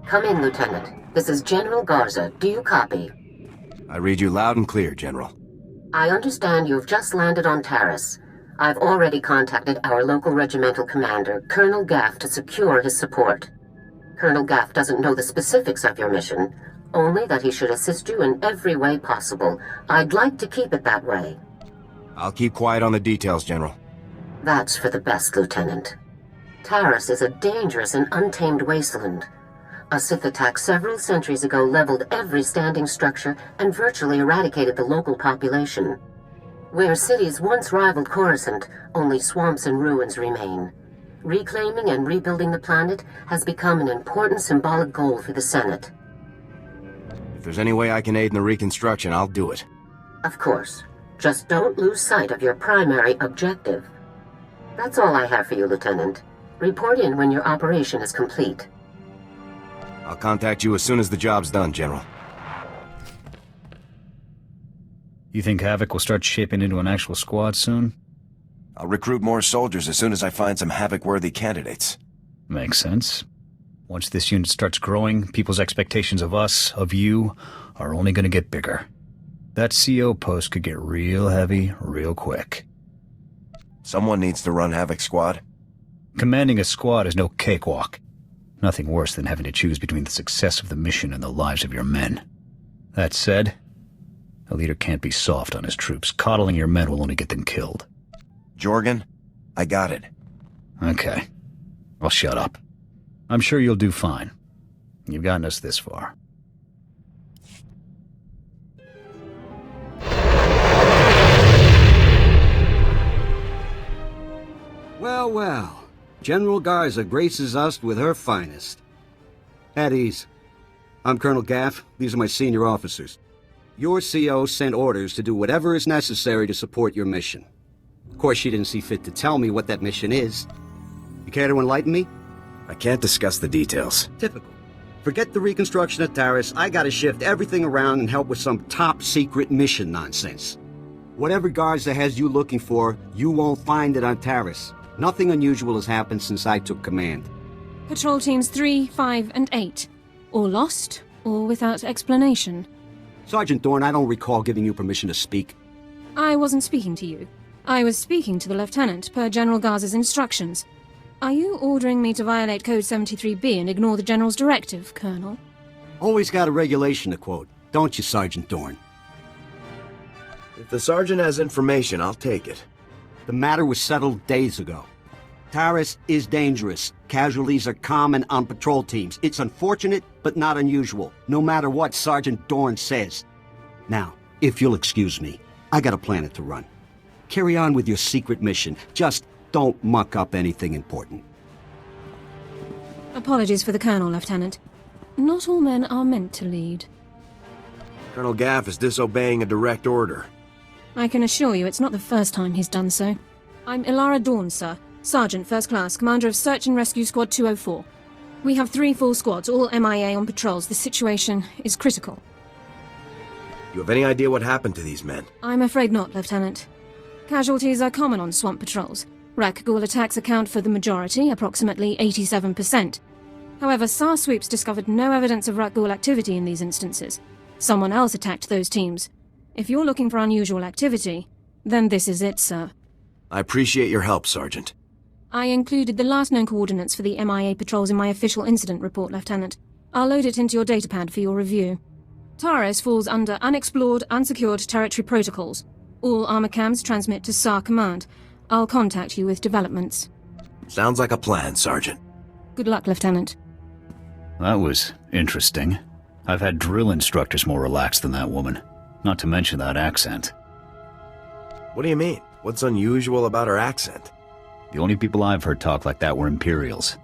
Come in, Lieutenant. This is General Garza. Do you copy? I read you loud and clear, General. I understand you've just landed on Taris. I've already contacted our local regimental commander, Colonel Gaff, to secure his support. Colonel Gaff doesn't know the specifics of your mission, only that he should assist you in every way possible. I'd like to keep it that way. I'll keep quiet on the details, General. That's for the best, Lieutenant. Taris is a dangerous and untamed wasteland. A Sith attack several centuries ago leveled every standing structure and virtually eradicated the local population. Where cities once rivaled Coruscant, only swamps and ruins remain. Reclaiming and rebuilding the planet has become an important symbolic goal for the Senate. If there's any way I can aid in the reconstruction, I'll do it. Of course. Just don't lose sight of your primary objective. That's all I have for you, Lieutenant. Report in when your operation is complete. I'll contact you as soon as the job's done, General. You think Havoc will start shaping into an actual squad soon? I'll recruit more soldiers as soon as I find some Havoc-worthy candidates. Makes sense. Once this unit starts growing, people's expectations of us, of you, are only going to get bigger. That CO post could get real heavy, real quick. Someone needs to run Havoc Squad. Commanding a squad is no cakewalk. Nothing worse than having to choose between the success of the mission and the lives of your men. That said, a leader can't be soft on his troops. Coddling your men will only get them killed. Jorgan, I got it. Okay. Well, shut up. I'm sure you'll do fine. You've gotten us this far. Well, well. General Garza graces us with her finest. At ease. I'm Colonel Gaff. These are my senior officers. Your CO sent orders to do whatever is necessary to support your mission. Of course, she didn't see fit to tell me what that mission is. You care to enlighten me? I can't discuss the details. Typical. Forget the reconstruction of Taris. I gotta shift everything around and help with some top-secret mission nonsense. Whatever Garza has you looking for, you won't find it on Taris. Nothing unusual has happened since I took command. Patrol teams 3, 5, and 8. All lost, or without explanation. Sergeant Dorn, I don't recall giving you permission to speak. I wasn't speaking to you. I was speaking to the Lieutenant, per General Garza's instructions. Are you ordering me to violate Code 73B and ignore the General's directive, Colonel? Always got a regulation to quote, don't you, Sergeant Dorn? If the Sergeant has information, I'll take it. The matter was settled days ago. Taris is dangerous. Casualties are common on patrol teams. It's unfortunate, but not unusual, no matter what Sergeant Dorn says. Now, if you'll excuse me, I got a planet to run. Carry on with your secret mission. Just don't muck up anything important. Apologies for the Colonel, Lieutenant. Not all men are meant to lead. Colonel Gaff is disobeying a direct order. I can assure you it's not the first time he's done so. I'm Ilara Dawn, sir. Sergeant, First Class, Commander of Search and Rescue Squad 204. We have 3 full squads, all MIA on patrols. The situation is critical. You have any idea what happened to these men? I'm afraid not, Lieutenant. Casualties are common on swamp patrols. Rakghoul attacks account for the majority, approximately 87%. However, SAR sweeps discovered no evidence of Rakghoul activity in these instances. Someone else attacked those teams. If you're looking for unusual activity, then this is it, sir. I appreciate your help, Sergeant. I included the last known coordinates for the MIA patrols in my official incident report, Lieutenant. I'll load it into your datapad for your review. Taris falls under Unexplored, Unsecured Territory Protocols. All armor cams transmit to SAR Command. I'll contact you with developments. Sounds like a plan, Sergeant. Good luck, Lieutenant. That was interesting. I've had drill instructors more relaxed than that woman. Not to mention that accent. What do you mean? What's unusual about her accent? The only people I've heard talk like that were Imperials.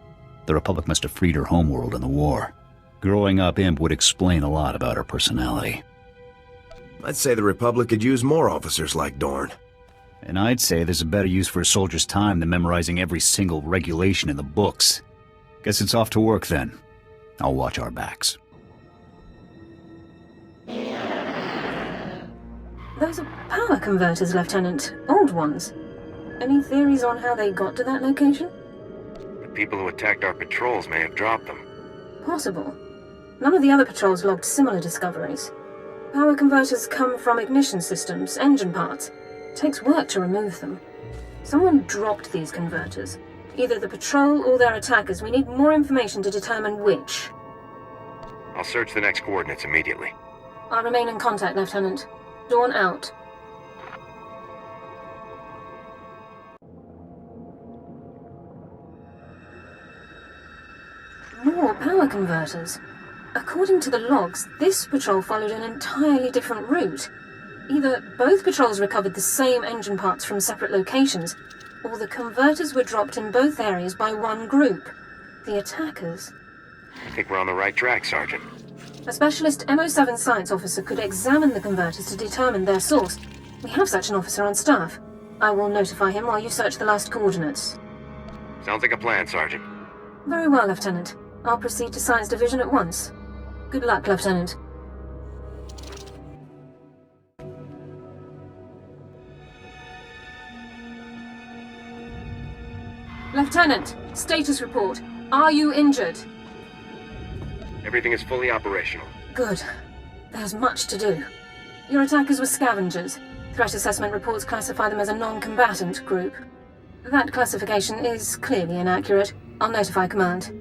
The Republic must have freed her homeworld in the war. Growing up Imp would explain a lot about her personality. I'd say the Republic could use more officers like Dorn. And I'd say there's a better use for a soldier's time than memorizing every single regulation in the books. Guess it's off to work then. I'll watch our backs. Those are power converters, Lieutenant. Old ones. Any theories on how they got to that location? The people who attacked our patrols may have dropped them. Possible. None of the other patrols logged similar discoveries. Power converters come from ignition systems, engine parts. It takes work to remove them. Someone dropped these converters. Either the patrol or their attackers. We need more information to determine which. I'll search the next coordinates immediately. I'll remain in contact, Lieutenant. Dawn out. More power converters. According to the logs, this patrol followed an entirely different route. Either both patrols recovered the same engine parts from separate locations, or the converters were dropped in both areas by one group. The attackers. I think we're on the right track, Sergeant. A specialist MO7 science officer could examine the converters to determine their source. We have such an officer on staff. I will notify him while you search the last coordinates. Sounds like a plan, Sergeant. Very well, Lieutenant. I'll proceed to Science Division at once. Good luck, Lieutenant. Lieutenant, status report. Are you injured? Everything is fully operational. Good. There's much to do. Your attackers were scavengers. Threat assessment reports classify them as a non-combatant group. That classification is clearly inaccurate. I'll notify Command.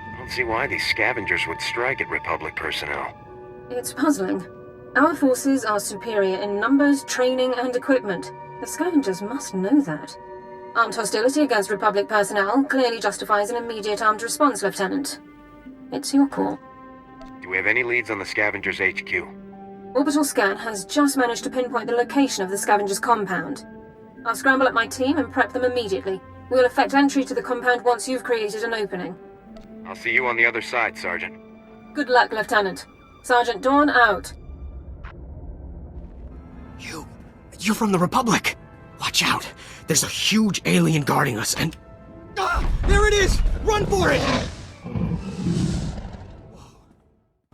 I don't see why these scavengers would strike at Republic personnel. It's puzzling. Our forces are superior in numbers, training, and equipment. The scavengers must know that. Armed hostility against Republic personnel clearly justifies an immediate armed response, Lieutenant. It's your call. Do we have any leads on the scavengers' HQ? Orbital scan has just managed to pinpoint the location of the scavengers' compound. I'll scramble up my team and prep them immediately. We'll effect entry to the compound once you've created an opening. I'll see you on the other side, Sergeant. Good luck, Lieutenant. Sergeant Dawn out. You're from the Republic! Watch out! There's a huge alien guarding us, and... Ah! There it is! Run for it!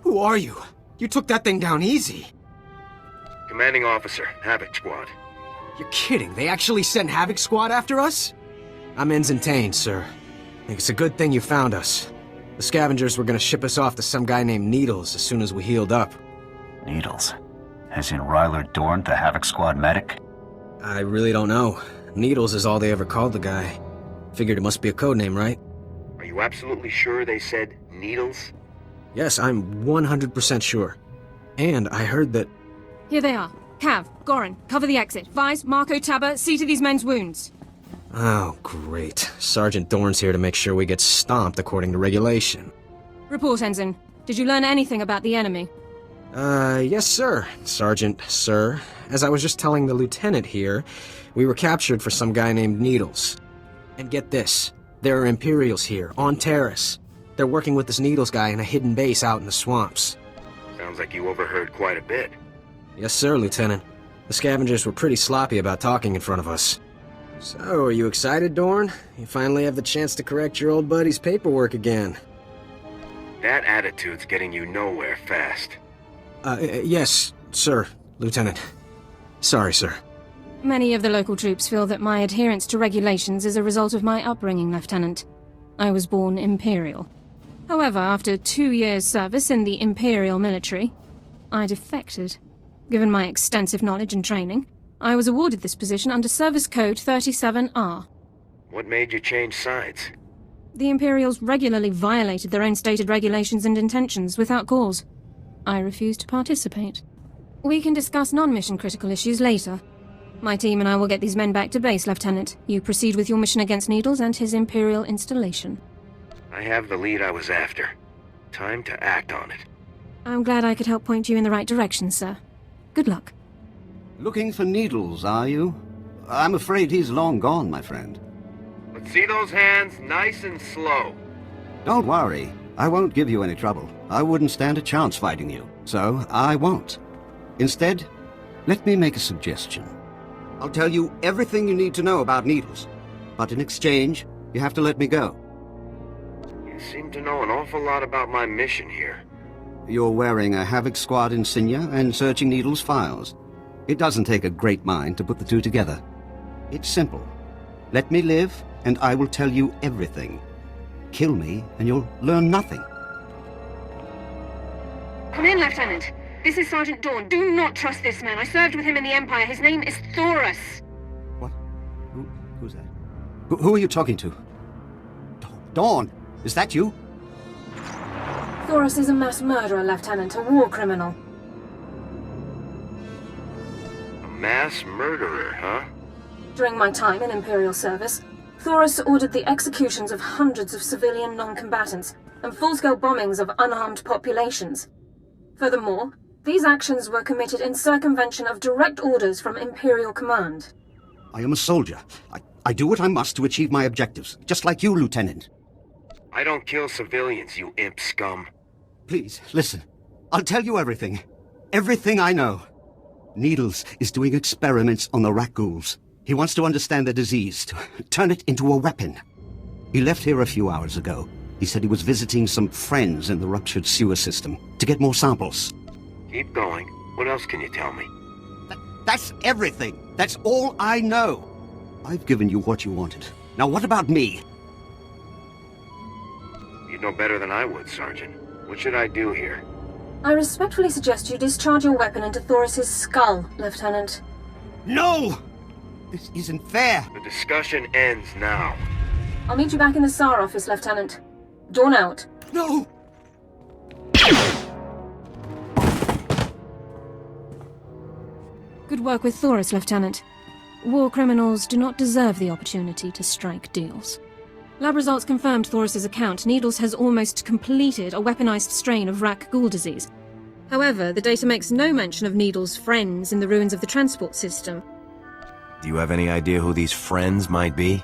Who are you? You took that thing down easy. Commanding Officer, Havoc Squad. You're kidding. They actually sent Havoc Squad after us? I'm Ensign Tane, sir. I think it's a good thing you found us. The scavengers were gonna ship us off to some guy named Needles as soon as we healed up. Needles? As in Ryler Dorn, the Havoc Squad medic? I really don't know. Needles is all they ever called the guy. Figured it must be a code name, right? Are you absolutely sure they said Needles? Yes, I'm 100% sure. And I heard that... Here they are. Cav, Goran, cover the exit. Vise, Marco, Tabba, see to these men's wounds. Oh, great. Sergeant Dorn's here to make sure we get stomped according to regulation. Report, Ensign. Did you learn anything about the enemy? Yes, sir. Sergeant, sir. As I was just telling the lieutenant here, we were captured for some guy named Needles. And get this, there are Imperials here, on Taris. They're working with this Needles guy in a hidden base out in the swamps. Sounds like you overheard quite a bit. Yes, sir, Lieutenant. The scavengers were pretty sloppy about talking in front of us. So, are you excited, Dorn? You finally have the chance to correct your old buddy's paperwork again. That attitude's getting you nowhere fast. Yes, sir, Lieutenant. Sorry, sir. Many of the local troops feel that my adherence to regulations is a result of my upbringing, Lieutenant. I was born Imperial. However, after 2 years' service in the Imperial military, I defected. Given my extensive knowledge and training, I was awarded this position under Service Code 37R. What made you change sides? The Imperials regularly violated their own stated regulations and intentions without cause. I refused to participate. We can discuss non-mission critical issues later. My team and I will get these men back to base, Lieutenant. You proceed with your mission against Needles and his Imperial installation. I have the lead I was after. Time to act on it. I'm glad I could help point you in the right direction, sir. Good luck. Looking for Needles, are you? I'm afraid he's long gone, my friend. Let's see those hands nice and slow. Don't worry. I won't give you any trouble. I wouldn't stand a chance fighting you, so I won't. Instead, let me make a suggestion. I'll tell you everything you need to know about Needles, but in exchange, you have to let me go. You seem to know an awful lot about my mission here. You're wearing a Havoc Squad insignia and searching Needles' files. It doesn't take a great mind to put the two together. It's simple. Let me live, and I will tell you everything. Kill me, and you'll learn nothing. Come in, Lieutenant. This is Sergeant Dawn. Do not trust this man. I served with him in the Empire. His name is Taris. What? Who's that? Who are you talking to? Dawn, is that you? Taris is a mass murderer, Lieutenant, a war criminal. A mass murderer, huh? During my time in Imperial service, Taris ordered the executions of hundreds of civilian non-combatants and full-scale bombings of unarmed populations. Furthermore, these actions were committed in circumvention of direct orders from Imperial Command. I am a soldier. I do what I must to achieve my objectives, just like you, Lieutenant. I don't kill civilians, you imp scum. Please, listen. I'll tell you everything. Everything I know. Needles is doing experiments on the rat ghouls. He wants to understand the disease, to turn it into a weapon. He left here a few hours ago. He said he was visiting some friends in the ruptured sewer system to get more samples. Keep going. What else can you tell me? That's everything. That's all I know. I've given you what you wanted. Now what about me? You'd know better than I would, Sergeant. What should I do here? I respectfully suggest you discharge your weapon into Thoris's skull, Lieutenant. No! This isn't fair. The discussion ends now. I'll meet you back in the SAR office, Lieutenant. Dawn out. No! Good work with Taris, Lieutenant. War criminals do not deserve the opportunity to strike deals. Lab results confirmed Thoris's account. Needles has almost completed a weaponized strain of Rak Ghoul disease. However, the data makes no mention of Needles' friends in the ruins of the transport system. Do you have any idea who these friends might be?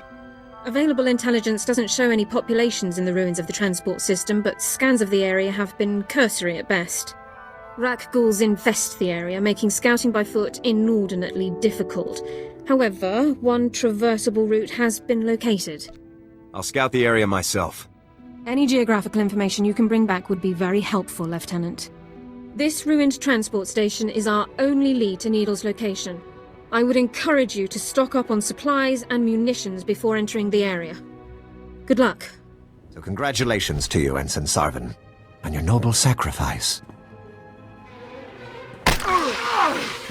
Available intelligence doesn't show any populations in the ruins of the transport system, but scans of the area have been cursory at best. Rak ghouls infest the area, making scouting by foot inordinately difficult. However, one traversable route has been located. I'll scout the area myself. Any geographical information you can bring back would be very helpful, Lieutenant. This ruined transport station is our only lead to Needle's location. I would encourage you to stock up on supplies and munitions before entering the area. Good luck. So congratulations to you, Ensign Sarvin, on your noble sacrifice.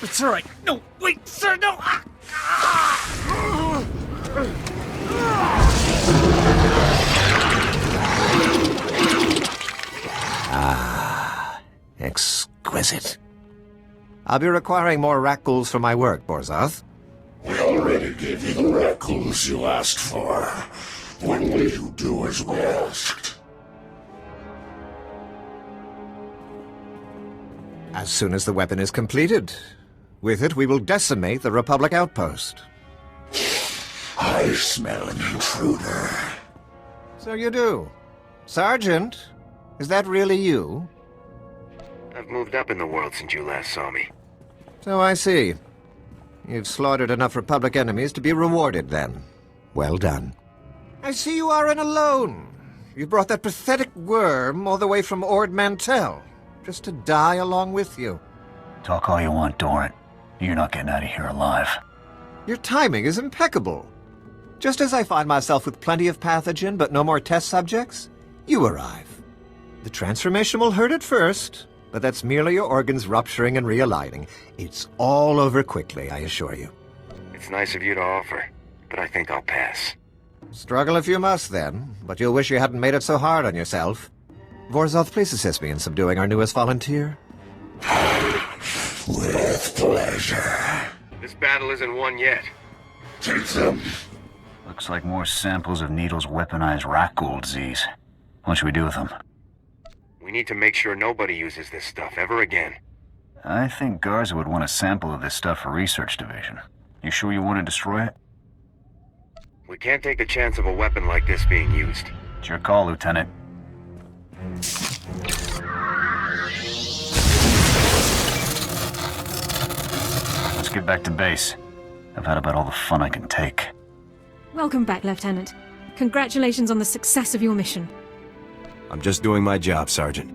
It's all right. No, wait, sir, no! Exquisite. I'll be requiring more rat ghouls for my work, Borzoth. We already gave you the rat ghouls you asked for. When will you do as we asked? As soon as the weapon is completed. With it, we will decimate the Republic outpost. I smell an intruder. So you do. Sergeant, is that really you? I've moved up in the world since you last saw me. So I see. You've slaughtered enough Republic enemies to be rewarded, then. Well done. I see you aren't alone. You brought that pathetic worm all the way from Ord Mantell, just to die along with you. Talk all you want, Doran. You're not getting out of here alive. Your timing is impeccable. Just as I find myself with plenty of pathogen but no more test subjects, you arrive. The transformation will hurt at first, but that's merely your organs rupturing and realigning. It's all over quickly, I assure you. It's nice of you to offer, but I think I'll pass. Struggle if you must, then, but you'll wish you hadn't made it so hard on yourself. Vorzoth, please assist me in subduing our newest volunteer. With pleasure. This battle isn't won yet. Take them. Looks like more samples of Needle's weaponized rat ghoul disease. What should we do with them? We need to make sure nobody uses this stuff ever again. I think Garza would want a sample of this stuff for Research Division. You sure you want to destroy it? We can't take the chance of a weapon like this being used. It's your call, Lieutenant. Let's get back to base. I've had about all the fun I can take. Welcome back, Lieutenant. Congratulations on the success of your mission. I'm just doing my job, Sergeant.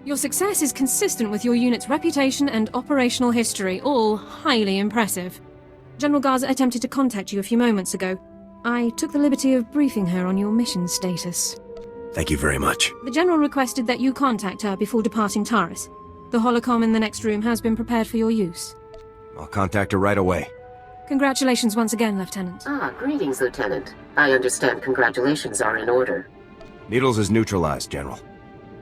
Your success is consistent with your unit's reputation and operational history, all highly impressive. General Garza attempted to contact you a few moments ago. I took the liberty of briefing her on your mission status. Thank you very much. The General requested that you contact her before departing Taris. The holocom in the next room has been prepared for your use. I'll contact her right away. Congratulations once again, Lieutenant. Greetings, Lieutenant. I understand congratulations are in order. Needles is neutralized, General.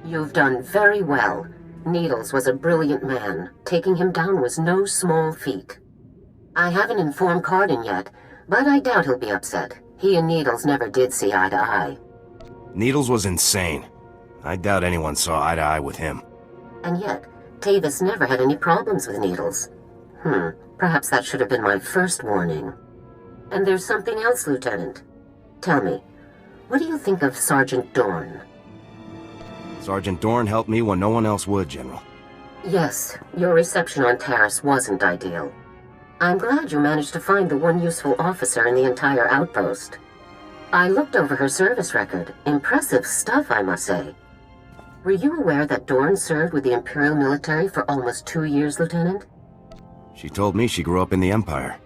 You've done very well. Needles was a brilliant man. Taking him down was no small feat. I haven't informed Cardin yet, but I doubt he'll be upset. He and Needles never did see eye to eye. Needles was insane. I doubt anyone saw eye to eye with him. And yet, Tavis never had any problems with Needles. Perhaps that should have been my first warning. And there's something else, Lieutenant. Tell me, what do you think of Sergeant Dorn? Sergeant Dorn helped me when no one else would, General. Yes, your reception on Taris wasn't ideal. I'm glad you managed to find the one useful officer in the entire outpost. I looked over her service record. Impressive stuff, I must say. Were you aware that Dorn served with the Imperial military for almost 2 years, Lieutenant? She told me she grew up in the Empire.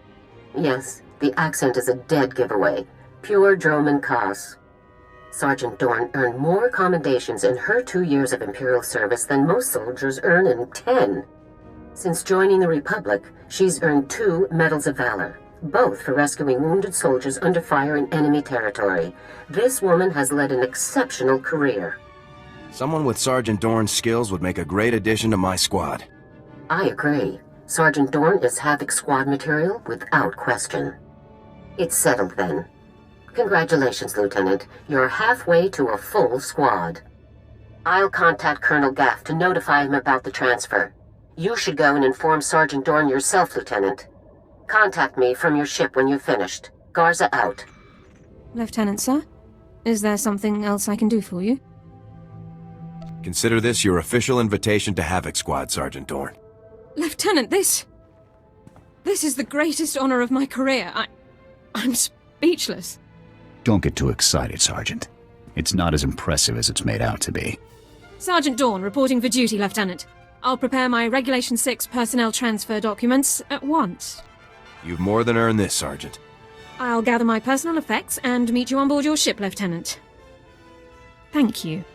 Yes, the accent is a dead giveaway. Pure Droman Kos. Sergeant Dorn earned more commendations in her 2 years of Imperial service than most soldiers earn in 10. Since joining the Republic, she's earned 2 Medals of Valor, both for rescuing wounded soldiers under fire in enemy territory. This woman has led an exceptional career. Someone with Sergeant Dorn's skills would make a great addition to my squad. I agree. Sergeant Dorn is Havoc Squad material without question. It's settled then. Congratulations, Lieutenant. You're halfway to a full squad. I'll contact Colonel Gaff to notify him about the transfer. You should go and inform Sergeant Dorn yourself, Lieutenant. Contact me from your ship when you've finished. Garza out. Lieutenant, sir? Is there something else I can do for you? Consider this your official invitation to Havoc Squad, Sergeant Dorn. Lieutenant, this is the greatest honor of my career. I'm speechless. Don't get too excited, Sergeant. It's not as impressive as it's made out to be. Sergeant Dorn reporting for duty, Lieutenant. I'll prepare my Regulation 6 personnel transfer documents at once. You've more than earned this, Sergeant. I'll gather my personal effects and meet you on board your ship, Lieutenant. Thank you.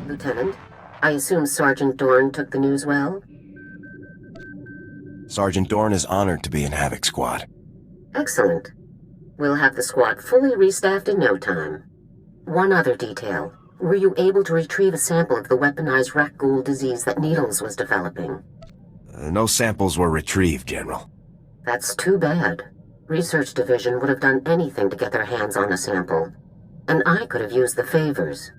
Lieutenant, I assume Sergeant Dorn took the news well? Sergeant Dorn is honored to be in Havoc Squad. Excellent. We'll have the squad fully restaffed in no time. One other detail. Were you able to retrieve a sample of the weaponized Rakghoul disease that Needles was developing? No samples were retrieved, General. That's too bad. Research Division would have done anything to get their hands on a sample. And I could have used the favors.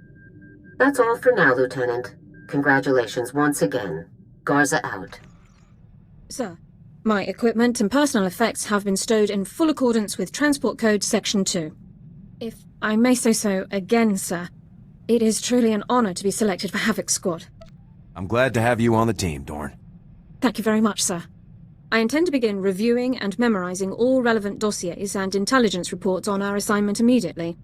That's all for now, Lieutenant. Congratulations once again. Garza out. Sir, my equipment and personal effects have been stowed in full accordance with Transport Code Section 2. If I may say so again, sir, it is truly an honor to be selected for Havoc Squad. I'm glad to have you on the team, Dorn. Thank you very much, sir. I intend to begin reviewing and memorizing all relevant dossiers and intelligence reports on our assignment immediately.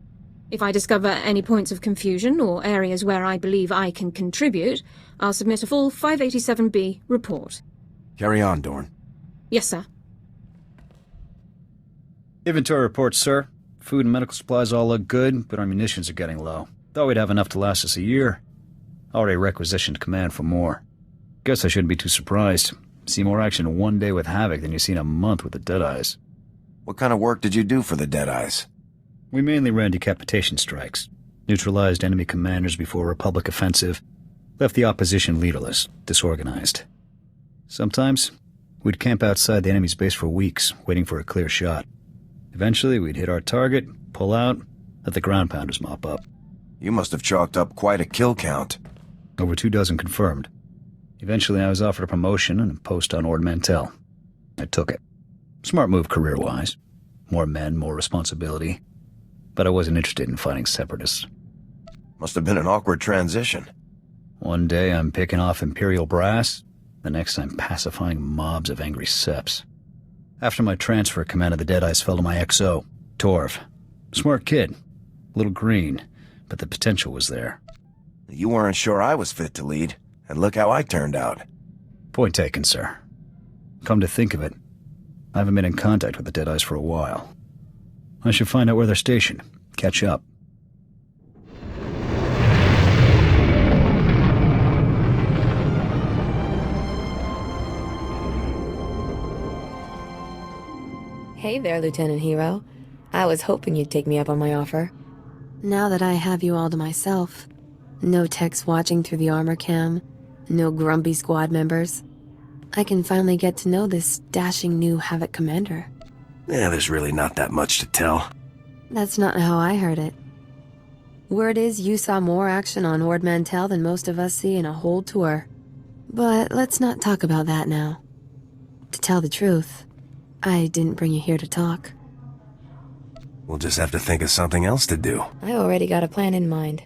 If I discover any points of confusion or areas where I believe I can contribute, I'll submit a full 587B report. Carry on, Dorn. Yes, sir. Inventory report, sir. Food and medical supplies all look good, but our munitions are getting low. Thought we'd have enough to last us a year. Already requisitioned command for more. Guess I shouldn't be too surprised. See more action in 1 day with Havoc than you see in a month with the Deadeyes. What kind of work did you do for the Deadeyes? We mainly ran decapitation strikes, neutralized enemy commanders before a Republic offensive, left the opposition leaderless, disorganized. Sometimes, we'd camp outside the enemy's base for weeks, waiting for a clear shot. Eventually, we'd hit our target, pull out, let the ground pounders mop up. You must have chalked up quite a kill count. Over 24 confirmed. Eventually, I was offered a promotion and a post on Ord Mantell. I took it. Smart move career-wise. More men, more responsibility. But I wasn't interested in fighting separatists. Must have been an awkward transition. One day I'm picking off Imperial brass, the next I'm pacifying mobs of angry seps. After my transfer, command of the Deadeyes fell to my XO, Torv. Smart kid. A little green, but the potential was there. You weren't sure I was fit to lead, and look how I turned out. Point taken, sir. Come to think of it, I haven't been in contact with the Deadeyes for a while. I should find out where they're stationed. Catch up. Hey there, Lieutenant Hero. I was hoping you'd take me up on my offer. Now that I have you all to myself, no techs watching through the armor cam, no grumpy squad members, I can finally get to know this dashing new Havoc commander. Yeah, there's really not that much to tell. That's not how I heard it. Word is you saw more action on Ord Mantell than most of us see in a whole tour. But let's not talk about that now. To tell the truth, I didn't bring you here to talk. We'll just have to think of something else to do. I already got a plan in mind.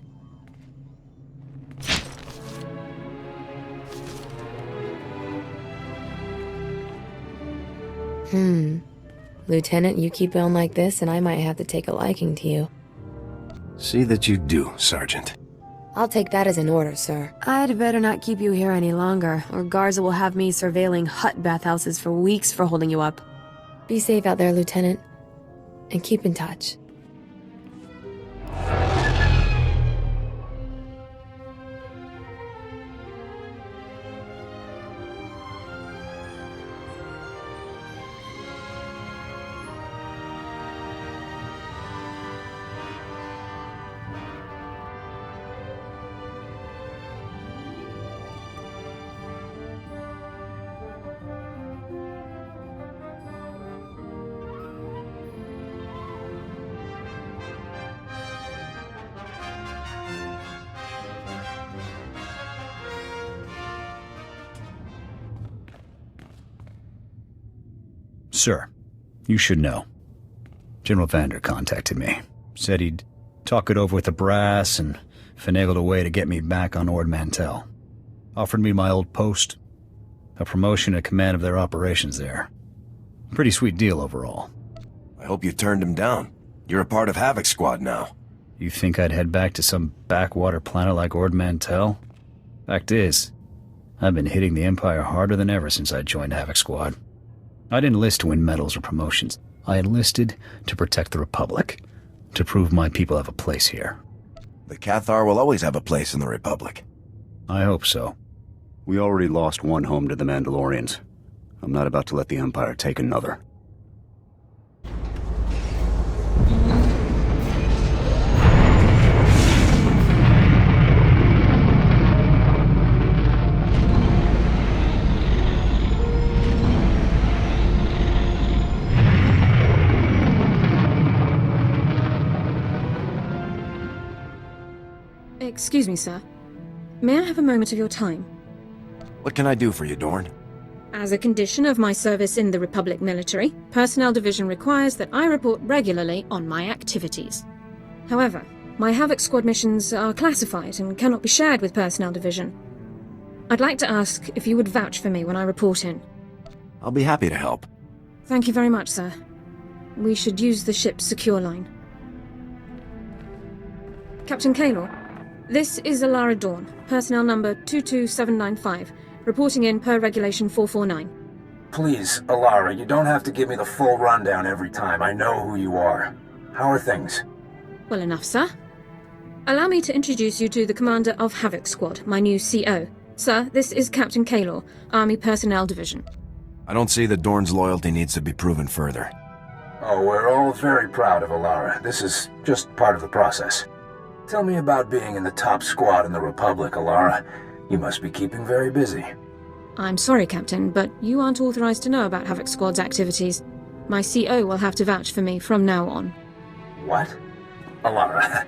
Lieutenant, you keep on like this and I might have to take a liking to you. See that you do, Sergeant. I'll take that as an order, sir. I'd better not keep you here any longer, or Garza will have me surveilling hut bathhouses for weeks for holding you up. Be safe out there, Lieutenant, and keep in touch. Sir, you should know. General Vander contacted me. Said he'd talk it over with the brass and finagled a way to get me back on Ord Mantell. Offered me my old post. A promotion and command of their operations there. Pretty sweet deal overall. I hope you turned him down. You're a part of Havoc Squad now. You think I'd head back to some backwater planet like Ord Mantell? Fact is, I've been hitting the Empire harder than ever since I joined Havoc Squad. I didn't enlist to win medals or promotions. I enlisted to protect the Republic, to prove my people have a place here. The Cathar will always have a place in the Republic. I hope so. We already lost one home to the Mandalorians. I'm not about to let the Empire take another. Excuse me, sir. May I have a moment of your time? What can I do for you, Dorn? As a condition of my service in the Republic military, Personnel Division requires that I report regularly on my activities. However, my Havoc Squad missions are classified and cannot be shared with Personnel Division. I'd like to ask if you would vouch for me when I report in. I'll be happy to help. Thank you very much, sir. We should use the ship's secure line. Captain Kaylor, this is Alara Dawn, personnel number 22795, reporting in per Regulation 449. Please, Alara, you don't have to give me the full rundown every time. I know who you are. How are things? Well enough, sir. Allow me to introduce you to the commander of Havoc Squad, my new CO. Sir, this is Captain Kaylor, Army Personnel Division. I don't see that Dorn's loyalty needs to be proven further. Oh, we're all very proud of Alara. This is just part of the process. Tell me about being in the top squad in the Republic, Alara. You must be keeping very busy. I'm sorry, Captain, but you aren't authorized to know about Havoc Squad's activities. My CO will have to vouch for me from now on. What? Alara,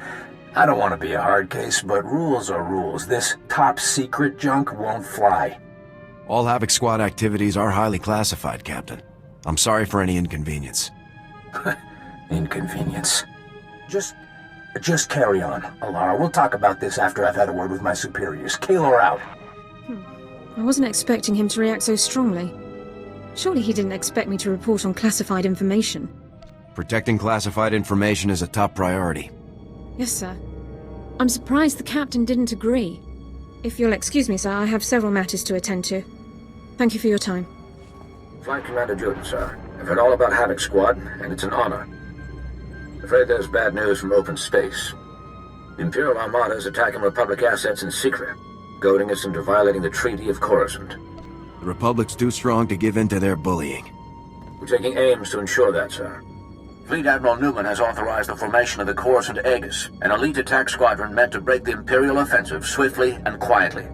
I don't want to be a hard case, but rules are rules. This top secret junk won't fly. All Havoc Squad activities are highly classified, Captain. I'm sorry for any inconvenience. Inconvenience. Just carry on, Alara. We'll talk about this after I've had a word with my superiors. Kaylor out. I wasn't expecting him to react so strongly. Surely he didn't expect me to report on classified information. Protecting classified information is a top priority. Yes, sir. I'm surprised the captain didn't agree. If you'll excuse me, sir, I have several matters to attend to. Thank you for your time. Flight Commander Jordan, sir. I've heard all about Havoc Squad, and it's an honor. Afraid there's bad news from open space. The Imperial Armada is attacking Republic assets in secret, goading us into violating the Treaty of Coruscant. The Republic's too strong to give in to their bullying. We're taking aims to ensure that, sir. Fleet Admiral Newman has authorized the formation of the Coruscant Aegis, an elite attack squadron meant to break the Imperial offensive swiftly and quietly.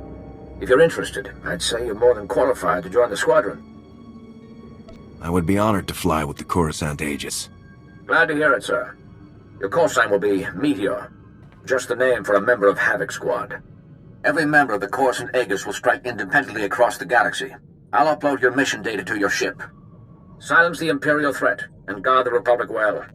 If you're interested, I'd say you're more than qualified to join the squadron. I would be honored to fly with the Coruscant Aegis. Glad to hear it, sir. Your call sign will be Meteor, just the name for a member of Havoc Squad. Every member of the Coruscant Aegis will strike independently across the galaxy. I'll upload your mission data to your ship. Silence the Imperial threat, and guard the Republic well.